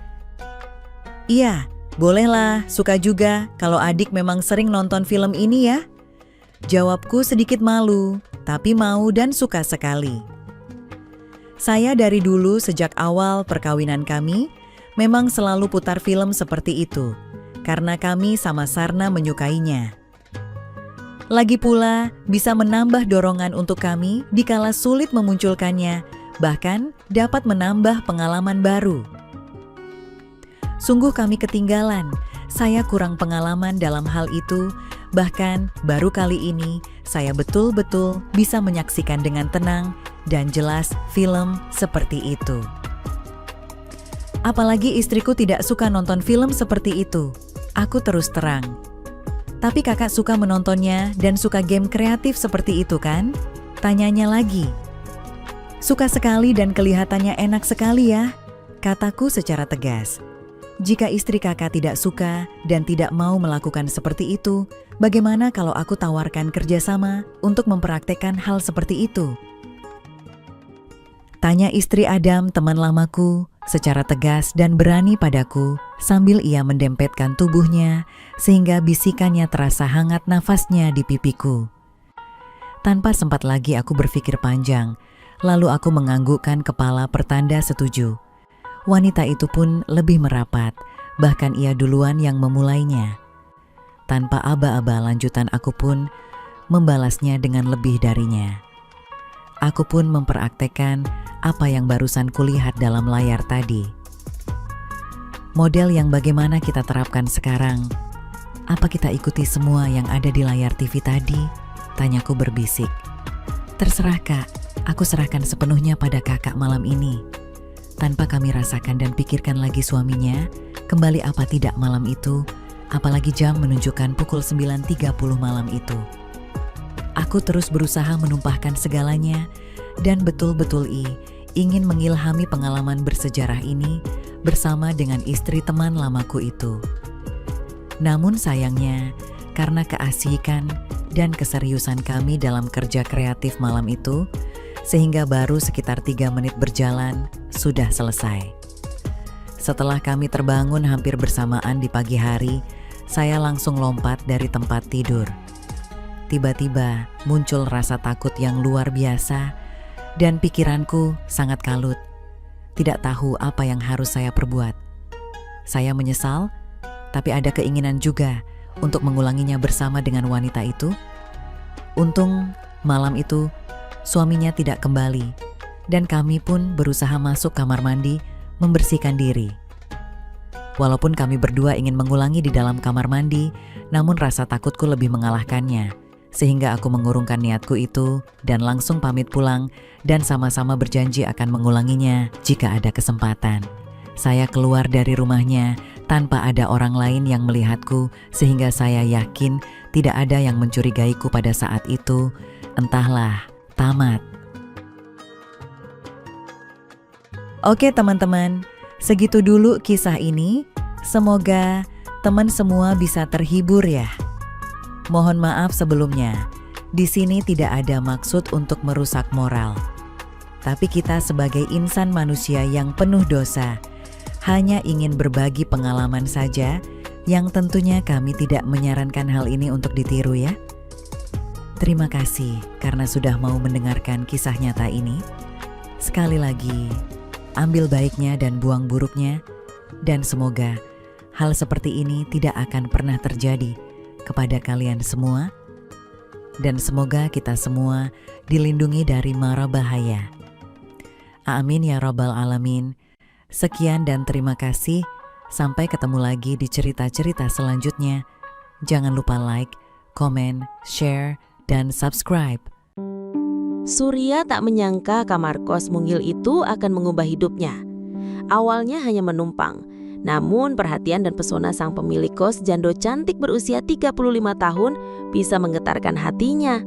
"Iya, bolehlah, suka juga kalau adik memang sering nonton film ini ya," jawabku sedikit malu, tapi mau dan suka sekali. Saya dari dulu sejak awal perkawinan kami memang selalu putar film seperti itu, karena kami sama-sama menyukainya. Lagi pula bisa menambah dorongan untuk kami dikala sulit memunculkannya, bahkan dapat menambah pengalaman baru. Sungguh kami ketinggalan, saya kurang pengalaman dalam hal itu, bahkan baru kali ini saya betul-betul bisa menyaksikan dengan tenang dan jelas film seperti itu. Apalagi istriku tidak suka nonton film seperti itu, aku terus terang. "Tapi kakak suka menontonnya dan suka game kreatif seperti itu kan?" tanyanya lagi. "Suka sekali dan kelihatannya enak sekali ya," kataku secara tegas. Jika istri kakak tidak suka dan tidak mau melakukan seperti itu, bagaimana kalau aku tawarkan kerjasama untuk mempraktekkan hal seperti itu? Tanya istri Adam, teman lamaku, secara tegas dan berani padaku, sambil ia mendempetkan tubuhnya sehingga bisikannya terasa hangat nafasnya di pipiku. Tanpa sempat lagi aku berpikir panjang, lalu aku menganggukkan kepala pertanda setuju. Wanita itu pun lebih merapat, bahkan ia duluan yang memulainya. Tanpa aba-aba lanjutan aku pun membalasnya dengan lebih darinya. Aku pun mempraktekkan apa yang barusan kulihat dalam layar tadi. Model yang bagaimana kita terapkan sekarang? Apa kita ikuti semua yang ada di layar TV tadi? Tanyaku berbisik. Terserah kak, aku serahkan sepenuhnya pada kakak malam ini. Tanpa kami rasakan dan pikirkan lagi suaminya, kembali apa tidak malam itu, apalagi jam menunjukkan pukul 9.30 malam itu. Aku terus berusaha menumpahkan segalanya dan betul-betul ingin mengilhami pengalaman bersejarah ini bersama dengan istri teman lamaku itu. Namun sayangnya, karena keasikan dan keseriusan kami dalam kerja kreatif malam itu, sehingga baru sekitar 3 menit berjalan, sudah selesai. Setelah kami terbangun hampir bersamaan di pagi hari, saya langsung lompat dari tempat tidur. Tiba-tiba muncul rasa takut yang luar biasa dan pikiranku sangat kalut. Tidak tahu apa yang harus saya perbuat. Saya menyesal, tapi ada keinginan juga untuk mengulanginya bersama dengan wanita itu. Untung malam itu suaminya tidak kembali dan kami pun berusaha masuk kamar mandi membersihkan diri. Walaupun kami berdua ingin mengulangi di dalam kamar mandi, namun rasa takutku lebih mengalahkannya. Sehingga aku mengurungkan niatku itu dan langsung pamit pulang dan sama-sama berjanji akan mengulanginya jika ada kesempatan. Saya keluar dari rumahnya tanpa ada orang lain yang melihatku sehingga saya yakin tidak ada yang mencurigaiku pada saat itu. Entahlah, tamat. Oke teman-teman, segitu dulu kisah ini. Semoga teman semua bisa terhibur ya. Mohon maaf sebelumnya, di sini tidak ada maksud untuk merusak moral. Tapi kita sebagai insan manusia yang penuh dosa, hanya ingin berbagi pengalaman saja, yang tentunya kami tidak menyarankan hal ini untuk ditiru ya. Terima kasih karena sudah mau mendengarkan kisah nyata ini. Sekali lagi, ambil baiknya dan buang buruknya, dan semoga hal seperti ini tidak akan pernah terjadi kepada kalian semua, dan semoga kita semua dilindungi dari mara bahaya. Amin ya rabbal alamin. Sekian dan terima kasih. Sampai ketemu lagi di cerita-cerita selanjutnya. Jangan lupa like, komen, share, dan subscribe. Surya tak menyangka kamar kos mungil itu akan mengubah hidupnya. Awalnya hanya menumpang. Namun perhatian dan pesona sang pemilik kos jando cantik berusia 35 tahun bisa menggetarkan hatinya.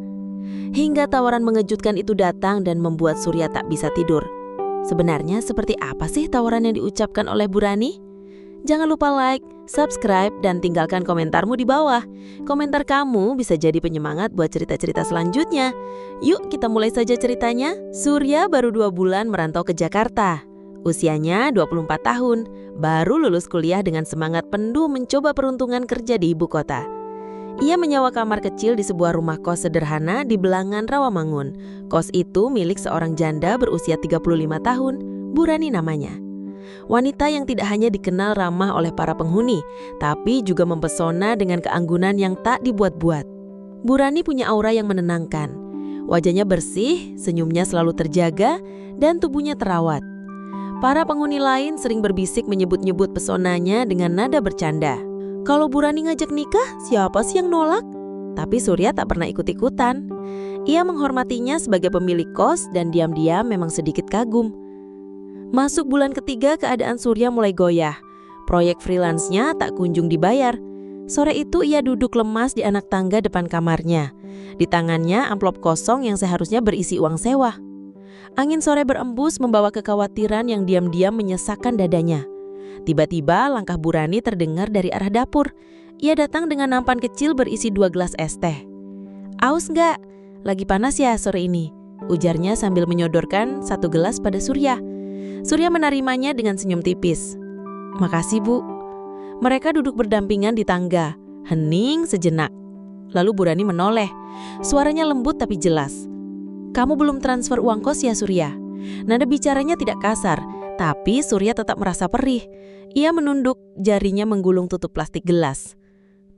Hingga tawaran mengejutkan itu datang dan membuat Surya tak bisa tidur. Sebenarnya seperti apa sih tawaran yang diucapkan oleh Bu Rani? Jangan lupa like, subscribe, dan tinggalkan komentarmu di bawah. Komentar kamu bisa jadi penyemangat buat cerita-cerita selanjutnya. Yuk kita mulai saja ceritanya. Surya baru 2 bulan merantau ke Jakarta. Usianya 24 tahun, baru lulus kuliah dengan semangat penuh mencoba peruntungan kerja di ibu kota. Ia menyewa kamar kecil di sebuah rumah kos sederhana di Belangan Rawamangun. Kos itu milik seorang janda berusia 35 tahun, Bu Rani namanya. Wanita yang tidak hanya dikenal ramah oleh para penghuni, tapi juga mempesona dengan keanggunan yang tak dibuat-buat. Bu Rani punya aura yang menenangkan. Wajahnya bersih, senyumnya selalu terjaga, dan tubuhnya terawat. Para penghuni lain sering berbisik menyebut-nyebut pesonanya dengan nada bercanda. Kalau Bu Rani ngajak nikah, siapa sih yang nolak? Tapi Surya tak pernah ikut-ikutan. Ia menghormatinya sebagai pemilik kos dan diam-diam memang sedikit kagum. Masuk bulan ketiga, keadaan Surya mulai goyah. Proyek freelance-nya tak kunjung dibayar. Sore itu ia duduk lemas di anak tangga depan kamarnya. Di tangannya amplop kosong yang seharusnya berisi uang sewa. Angin sore berembus membawa kekhawatiran yang diam-diam menyesakkan dadanya. Tiba-tiba langkah Bu Rani terdengar dari arah dapur. Ia datang dengan nampan kecil berisi 2 gelas es teh. "Aus nggak? Lagi panas ya sore ini?" ujarnya sambil menyodorkan 1 gelas pada Surya. Surya menerimanya dengan senyum tipis. "Makasih Bu." Mereka duduk berdampingan di tangga, hening sejenak. Lalu Bu Rani menoleh. Suaranya lembut tapi jelas. "Kamu belum transfer uang kos ya Surya?" Nada bicaranya tidak kasar, tapi Surya tetap merasa perih. Ia menunduk, jarinya menggulung tutup plastik gelas.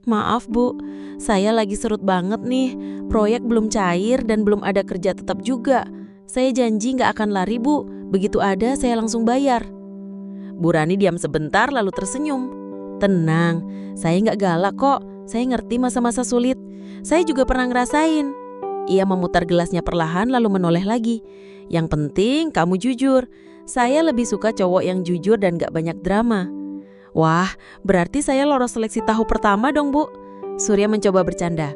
"Maaf Bu, saya lagi serut banget nih. Proyek belum cair dan belum ada kerja tetap juga. Saya janji gak akan lari Bu, begitu ada saya langsung bayar." Bu Rani diam sebentar lalu tersenyum. "Tenang, saya gak galak kok. Saya ngerti masa-masa sulit. Saya juga pernah ngerasain." Ia memutar gelasnya perlahan lalu menoleh lagi. "Yang penting kamu jujur. Saya lebih suka cowok yang jujur dan gak banyak drama." "Wah, berarti saya lolos seleksi tahap pertama dong Bu." Surya mencoba bercanda.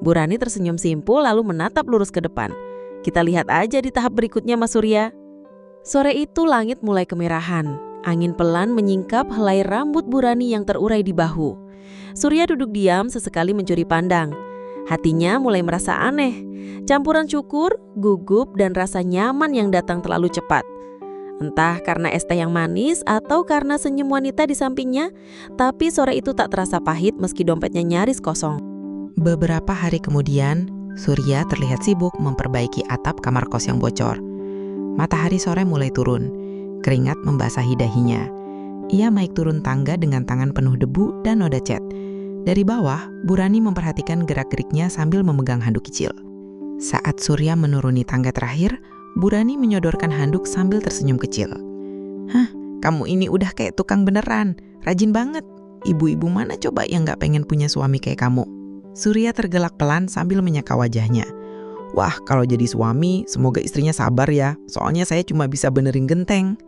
Bu Rani tersenyum simpul lalu menatap lurus ke depan. "Kita lihat aja di tahap berikutnya Mas Surya." Sore itu langit mulai kemerahan. Angin pelan menyingkap helai rambut Bu Rani yang terurai di bahu. Surya duduk diam sesekali mencuri pandang. Hatinya mulai merasa aneh. Campuran syukur, gugup, dan rasa nyaman yang datang terlalu cepat. Entah karena es teh yang manis atau karena senyum wanita di sampingnya, tapi sore itu tak terasa pahit meski dompetnya nyaris kosong. Beberapa hari kemudian, Surya terlihat sibuk memperbaiki atap kamar kos yang bocor. Matahari sore mulai turun, keringat membasahi dahinya. Ia naik turun tangga dengan tangan penuh debu dan noda cat. Dari bawah, Bu Rani memperhatikan gerak-geriknya sambil memegang handuk kecil. Saat Surya menuruni tangga terakhir, Bu Rani menyodorkan handuk sambil tersenyum kecil. "Hah, kamu ini udah kayak tukang beneran, rajin banget. Ibu-ibu mana coba yang gak pengen punya suami kayak kamu?" Surya tergelak pelan sambil menyeka wajahnya. "Wah, kalau jadi suami, semoga istrinya sabar ya, soalnya saya cuma bisa benerin genteng."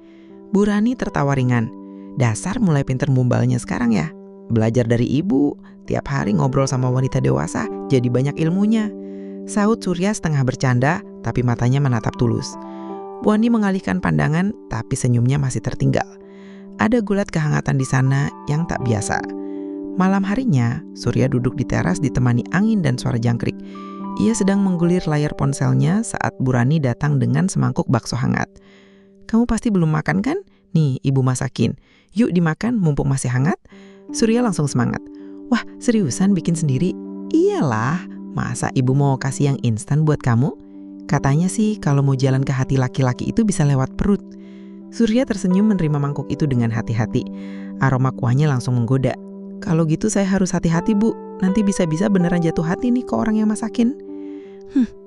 Bu Rani tertawa ringan. "Dasar mulai pinter mumbalnya sekarang ya. Belajar dari ibu, tiap hari ngobrol sama wanita dewasa, jadi banyak ilmunya." Sahut Surya setengah bercanda, tapi matanya menatap tulus. Bu Rani mengalihkan pandangan, tapi senyumnya masih tertinggal. Ada gulat kehangatan di sana yang tak biasa. Malam harinya, Surya duduk di teras ditemani angin dan suara jangkrik. Ia sedang menggulir layar ponselnya saat Bu Rani datang dengan semangkuk bakso hangat. "Kamu pasti belum makan kan? Nih, ibu masakin. Yuk dimakan mumpung masih hangat." Surya langsung semangat. "Wah, seriusan bikin sendiri?" "Iyalah, masa ibu mau kasih yang instan buat kamu? Katanya sih kalau mau jalan ke hati laki-laki itu bisa lewat perut." Surya tersenyum menerima mangkuk itu dengan hati-hati. Aroma kuahnya langsung menggoda. "Kalau gitu saya harus hati-hati Bu, nanti bisa-bisa beneran jatuh hati nih ke orang yang masakin."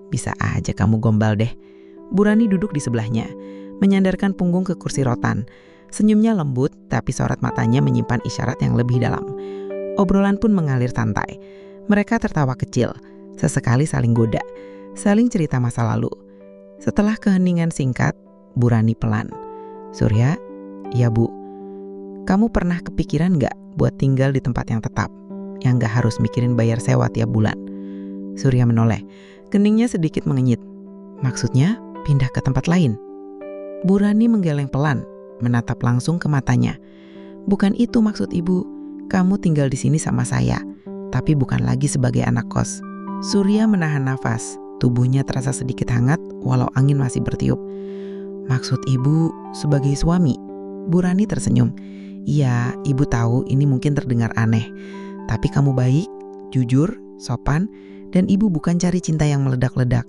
Bisa aja kamu gombal deh." Bu Rani duduk di sebelahnya, menyandarkan punggung ke kursi rotan. Senyumnya lembut, tapi sorot matanya menyimpan isyarat yang lebih dalam. Obrolan pun mengalir santai. Mereka tertawa kecil, sesekali saling goda, saling cerita masa lalu. Setelah keheningan singkat, Bu Rani pelan. "Surya, ya Bu, kamu pernah kepikiran gak buat tinggal di tempat yang tetap, yang gak harus mikirin bayar sewa tiap bulan?" Surya menoleh, keningnya sedikit mengenyit. "Maksudnya pindah ke tempat lain?" Bu Rani menggeleng pelan, menatap langsung ke matanya. "Bukan itu maksud ibu, kamu tinggal di sini sama saya, tapi bukan lagi sebagai anak kos." Surya menahan nafas, tubuhnya terasa sedikit hangat walau angin masih bertiup. "Maksud ibu sebagai suami?" Bu Rani tersenyum. "Iya, ibu tahu ini mungkin terdengar aneh, tapi kamu baik, jujur, sopan, dan ibu bukan cari cinta yang meledak-ledak.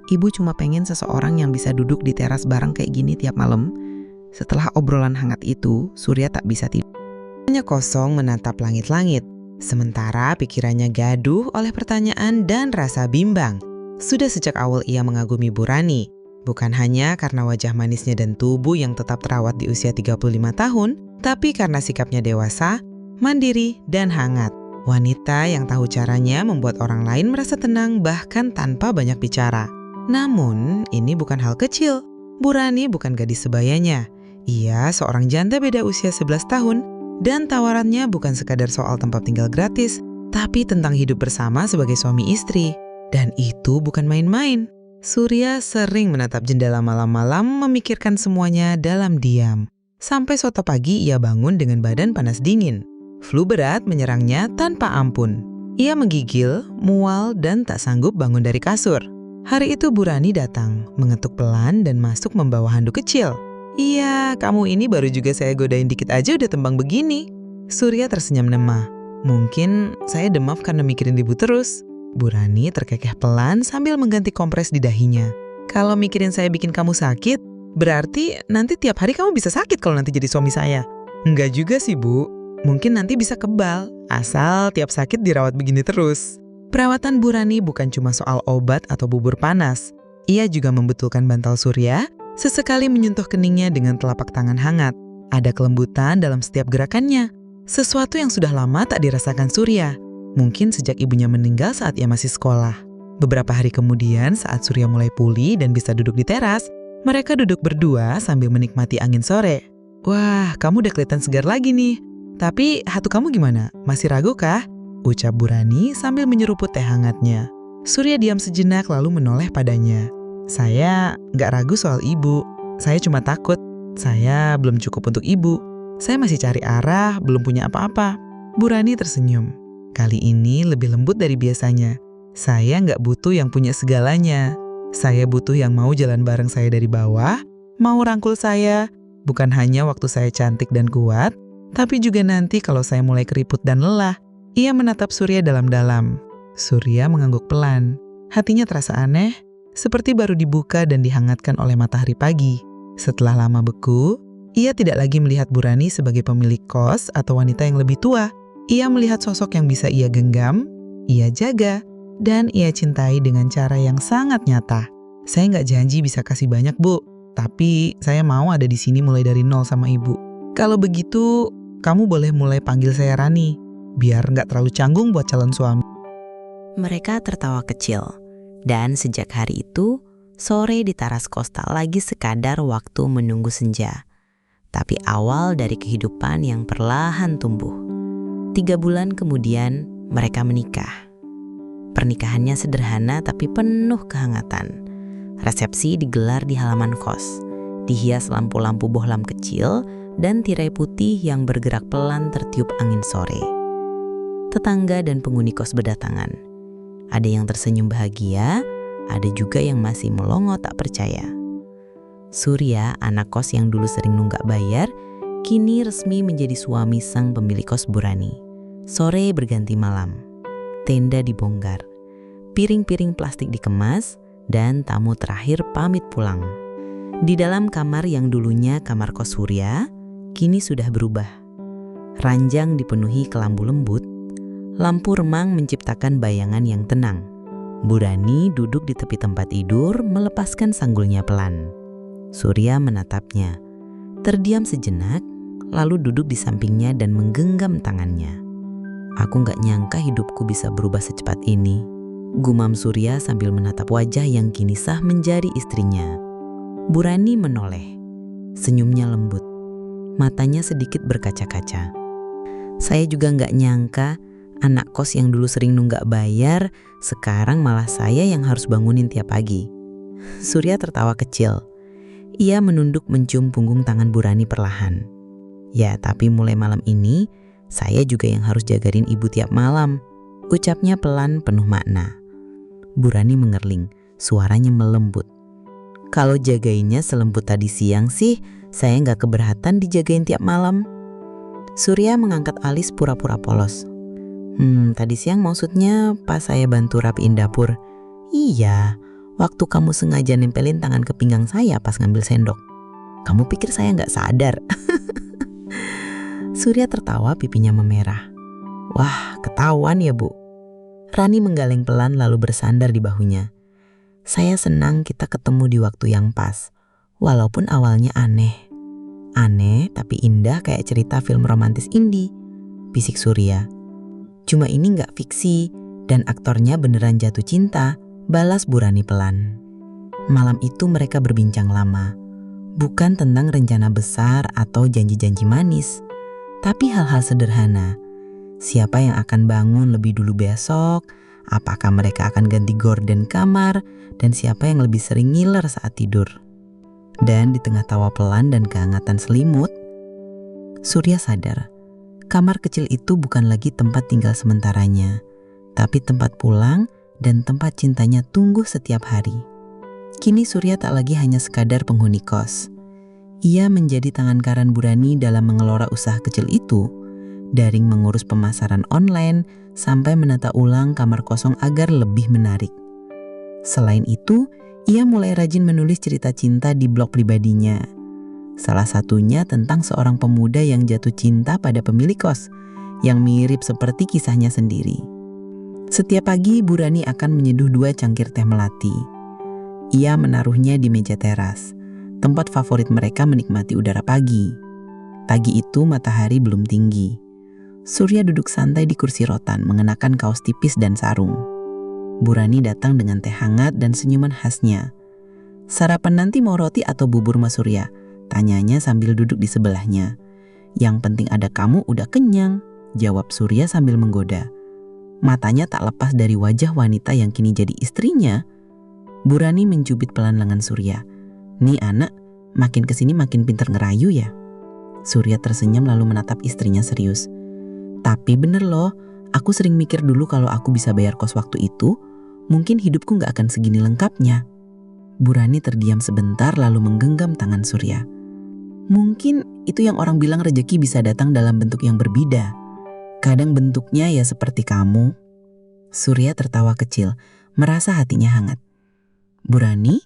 Ibu cuma pengen seseorang yang bisa duduk di teras bareng kayak gini tiap malam." Setelah obrolan hangat itu, Surya tak bisa tidur. Hanya kosong menatap langit-langit, sementara pikirannya gaduh oleh pertanyaan dan rasa bimbang. Sudah sejak awal ia mengagumi Bu Rani, bukan hanya karena wajah manisnya dan tubuh yang tetap terawat di usia 35 tahun, tapi karena sikapnya dewasa, mandiri, dan hangat. Wanita yang tahu caranya membuat orang lain merasa tenang bahkan tanpa banyak bicara. Namun, ini bukan hal kecil. Bu Rani bukan gadis sebayanya. Ia seorang janda beda usia 11 tahun, dan tawarannya bukan sekadar soal tempat tinggal gratis, tapi tentang hidup bersama sebagai suami istri. Dan itu bukan main-main. Surya sering menatap jendela malam-malam memikirkan semuanya dalam diam. Sampai suatu pagi ia bangun dengan badan panas dingin. Flu berat menyerangnya tanpa ampun. Ia menggigil, mual, dan tak sanggup bangun dari kasur. Hari itu Bu Rani datang, mengetuk pelan dan masuk membawa handuk kecil. "Iya, kamu ini baru juga saya godain dikit aja udah tembang begini." Surya tersenyum lemah. "Mungkin saya demam karena mikirin ibu terus." Bu Rani terkekeh pelan sambil mengganti kompres di dahinya. "Kalau mikirin saya bikin kamu sakit, berarti nanti tiap hari kamu bisa sakit kalau nanti jadi suami saya." "Enggak juga sih, Bu. Mungkin nanti bisa kebal, asal tiap sakit dirawat begini terus." Perawatan Bu Rani bukan cuma soal obat atau bubur panas. Ia juga membetulkan bantal Surya, sesekali menyentuh keningnya dengan telapak tangan hangat. Ada kelembutan dalam setiap gerakannya, sesuatu yang sudah lama tak dirasakan Surya. Mungkin sejak ibunya meninggal saat ia masih sekolah. Beberapa hari kemudian saat Surya mulai pulih dan bisa duduk di teras, mereka duduk berdua sambil menikmati angin sore. "Wah, kamu udah kelihatan segar lagi nih. Tapi hatu kamu gimana? Masih ragu kah?" ucap Bu Rani sambil menyeruput teh hangatnya. Surya diam sejenak lalu menoleh padanya. "Saya nggak ragu soal ibu. Saya cuma takut. Saya belum cukup untuk ibu. Saya masih cari arah, belum punya apa-apa." Bu Rani tersenyum. Kali ini lebih lembut dari biasanya. "Saya nggak butuh yang punya segalanya. Saya butuh yang mau jalan bareng saya dari bawah, mau rangkul saya, bukan hanya waktu saya cantik dan kuat, tapi juga nanti kalau saya mulai keriput dan lelah." Ia menatap Surya dalam-dalam. Surya mengangguk pelan. Hatinya terasa aneh, seperti baru dibuka dan dihangatkan oleh matahari pagi. Setelah lama beku, ia tidak lagi melihat Bu Rani sebagai pemilik kos atau wanita yang lebih tua. Ia melihat sosok yang bisa ia genggam, ia jaga, dan ia cintai dengan cara yang sangat nyata. "Saya nggak janji bisa kasih banyak, Bu. Tapi saya mau ada di sini mulai dari nol sama ibu. Kalau begitu, kamu boleh mulai panggil saya Rani, biar nggak terlalu canggung buat calon suami." Mereka tertawa kecil, dan sejak hari itu, sore di teras kos tak lagi sekadar waktu menunggu senja, tapi awal dari kehidupan yang perlahan tumbuh. 3 bulan kemudian, mereka menikah. Pernikahannya sederhana tapi penuh kehangatan. Resepsi digelar di halaman kos, dihias lampu-lampu bohlam kecil dan tirai putih yang bergerak pelan tertiup angin sore. Tetangga dan penghuni kos berdatangan. Ada yang tersenyum bahagia, ada juga yang masih melongo tak percaya. Surya, anak kos yang dulu sering nunggak bayar, kini resmi menjadi suami sang pemilik kos Bu Rani. Sore berganti malam, tenda dibongkar, piring-piring plastik dikemas, dan tamu terakhir pamit pulang. Di dalam kamar yang dulunya kamar kos Surya, kini sudah berubah. Ranjang dipenuhi kelambu lembut, lampu remang menciptakan bayangan yang tenang. Bu Rani duduk di tepi tempat tidur, melepaskan sanggulnya pelan. Surya menatapnya, terdiam sejenak, lalu duduk di sampingnya dan menggenggam tangannya. "Aku gak nyangka hidupku bisa berubah secepat ini," gumam Surya sambil menatap wajah yang kini sah menjadi istrinya. Bu Rani menoleh, senyumnya lembut, matanya sedikit berkaca-kaca. "Saya juga gak nyangka anak kos yang dulu sering nunggak bayar, sekarang malah saya yang harus bangunin tiap pagi." Surya tertawa kecil. Ia menunduk mencium punggung tangan Bu Rani perlahan. "Ya, tapi mulai malam ini, saya juga yang harus jagain ibu tiap malam," ucapnya pelan penuh makna. Bu Rani mengerling, suaranya melembut. "Kalau jagainnya selembut tadi siang sih, saya gak keberatan dijagain tiap malam." Surya mengangkat alis pura-pura polos. Tadi siang maksudnya pas saya bantu rapiin dapur." "Iya, waktu kamu sengaja nempelin tangan ke pinggang saya pas ngambil sendok. Kamu pikir saya gak sadar?" Surya tertawa, pipinya memerah. "Wah, ketahuan ya, Bu." Rani menggaleng pelan lalu bersandar di bahunya. "Saya senang kita ketemu di waktu yang pas, walaupun awalnya aneh. Aneh tapi indah kayak cerita film romantis indie," bisik Surya. "Cuma ini gak fiksi dan aktornya beneran jatuh cinta," balas Bu Rani pelan. Malam itu mereka berbincang lama, bukan tentang rencana besar atau janji-janji manis, tapi hal-hal sederhana. Siapa yang akan bangun lebih dulu besok, apakah mereka akan ganti gorden kamar, dan siapa yang lebih sering ngiler saat tidur. Dan di tengah tawa pelan dan kehangatan selimut, Surya sadar, kamar kecil itu bukan lagi tempat tinggal sementaranya, tapi tempat pulang dan tempat cintanya tunggu setiap hari. Kini Surya tak lagi hanya sekadar penghuni kos. Ia menjadi tangan kanan Bu Rani dalam mengelola usaha kecil itu, dari mengurus pemasaran online sampai menata ulang kamar kosong agar lebih menarik. Selain itu, ia mulai rajin menulis cerita cinta di blog pribadinya. Salah satunya tentang seorang pemuda yang jatuh cinta pada pemilik kos, yang mirip seperti kisahnya sendiri. Setiap pagi Bu Rani akan menyeduh 2 cangkir teh melati. Ia menaruhnya di meja teras, tempat favorit mereka menikmati udara pagi. Pagi itu matahari belum tinggi. Surya duduk santai di kursi rotan mengenakan kaos tipis dan sarung. Bu Rani datang dengan teh hangat dan senyuman khasnya. "Sarapan nanti mau roti atau bubur Mas Surya?" tanyanya sambil duduk di sebelahnya. "Yang penting ada kamu udah kenyang," jawab Surya sambil menggoda. Matanya tak lepas dari wajah wanita yang kini jadi istrinya. Bu Rani mencubit pelan lengan Surya. "Nih anak, makin kesini makin pinter ngerayu ya." Surya tersenyum lalu menatap istrinya serius. "Tapi bener loh, aku sering mikir dulu kalau aku bisa bayar kos waktu itu, mungkin hidupku gak akan segini lengkapnya." Bu Rani terdiam sebentar lalu menggenggam tangan Surya. "Mungkin itu yang orang bilang rezeki bisa datang dalam bentuk yang berbeda. Kadang bentuknya ya seperti kamu." Surya tertawa kecil, merasa hatinya hangat. "Bu Rani,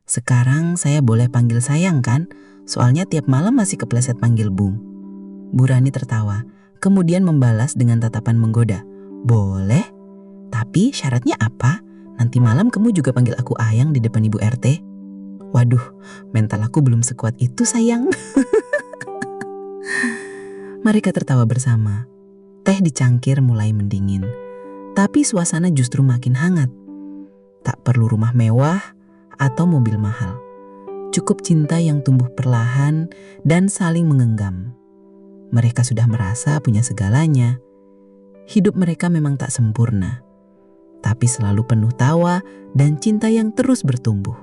sekarang saya boleh panggil sayang kan? Soalnya tiap malam masih kepleset panggil Bu." Bu Rani tertawa, kemudian membalas dengan tatapan menggoda. "Boleh, tapi syaratnya apa? Nanti malam kamu juga panggil aku Ayang di depan Ibu RT." "Waduh, mental aku belum sekuat itu sayang." Mereka tertawa bersama. Teh di cangkir mulai mendingin, tapi suasana justru makin hangat. Tak perlu rumah mewah atau mobil mahal. Cukup cinta yang tumbuh perlahan dan saling mengenggam. Mereka sudah merasa punya segalanya. Hidup mereka memang tak sempurna, tapi selalu penuh tawa dan cinta yang terus bertumbuh.